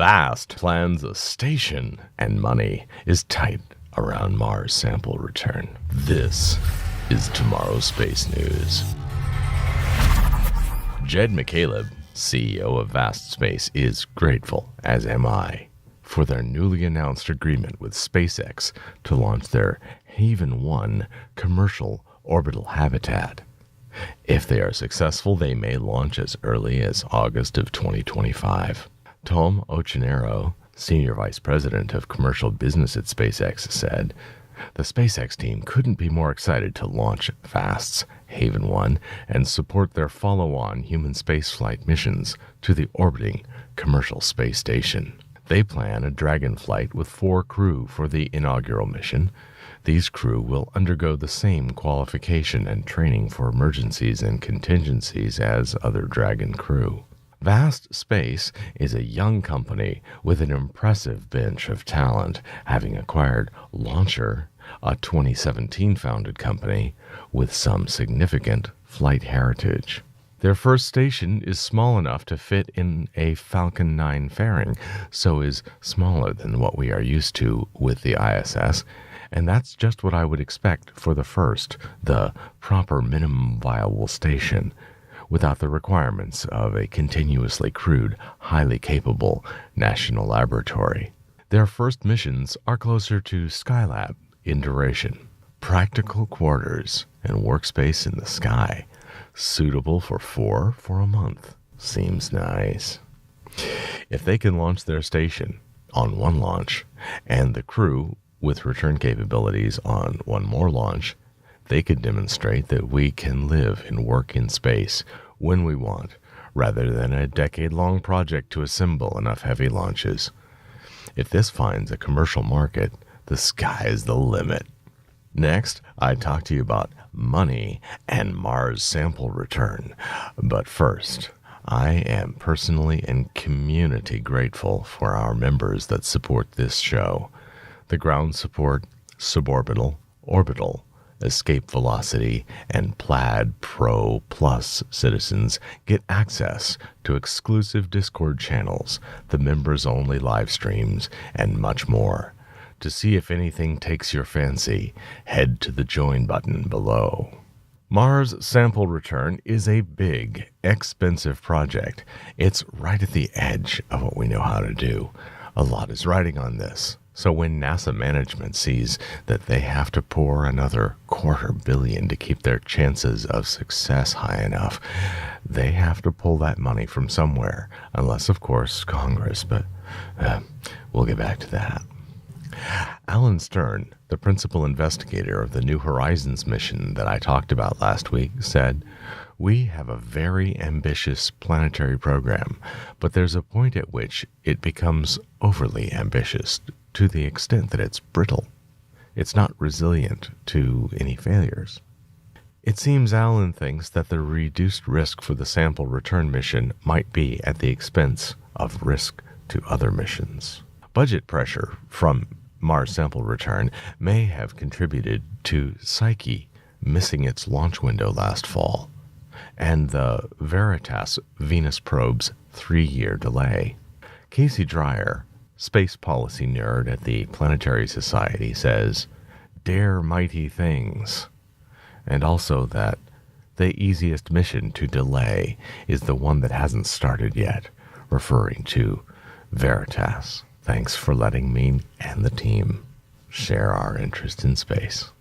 Vast plans a station, and money is tight around Mars sample return. This is tomorrow's space news. Jed McCaleb, CEO of Vast Space, is grateful, as am I, for their newly announced agreement with SpaceX to launch their Haven 1 commercial orbital habitat. If they are successful, they may launch as early as August of 2025. Tom Ochenero, Senior Vice President of Commercial Business at SpaceX, said, "The SpaceX team couldn't be more excited to launch Vast's Haven 1 and support their follow-on human spaceflight missions to the orbiting commercial space station. They plan a Dragon flight with 4 crew for the inaugural mission. These crew will undergo the same qualification and training for emergencies and contingencies as other Dragon crew." Vast Space is a young company with an impressive bench of talent, having acquired Launcher, a 2017 founded company with some significant flight heritage. Their first station is small enough to fit in a Falcon 9 fairing, so is smaller than what we are used to with the ISS, and that's just what I would expect for the first, the proper minimum viable station, without the requirements of a continuously crewed, highly capable national laboratory. Their first missions are closer to Skylab in duration. Practical quarters and workspace in the sky, suitable for 4 for a month. Seems nice. If they can launch their station on one launch, and the crew with return capabilities on one more launch, they could demonstrate that we can live and work in space when we want, rather than a decade-long project to assemble enough heavy launches. If this finds a commercial market, the sky is the limit. Next, I talk to you about money and Mars sample return. But first, I am personally and community grateful for our members that support this show. The ground support, suborbital, orbital, escape velocity, and Plaid Pro Plus citizens get access to exclusive Discord channels, the members-only live streams, and much more. To see if anything takes your fancy, head to the join button below. Mars sample return is a big, expensive project. It's right at the edge of what we know how to do. A lot is riding on this. So when NASA management sees that they have to pour another $250 million to keep their chances of success high enough, they have to pull that money from somewhere, unless, of course, Congress, but we'll get back to that. Alan Stern, the principal investigator of the New Horizons mission that I talked about last week, said, "We have a very ambitious planetary program, but there's a point at which it becomes overly ambitious to the extent that it's brittle. It's not resilient to any failures." It seems Alan thinks that the reduced risk for the sample return mission might be at the expense of risk to other missions. Budget pressure from Mars sample return may have contributed to Psyche missing its launch window last fall, and the Veritas Venus probe's 3-year delay. Casey Dreyer, space policy nerd at the Planetary Society, says, "Dare mighty things," and also that the easiest mission to delay is the one that hasn't started yet, referring to Veritas. Thanks for letting me and the team share our interest in space.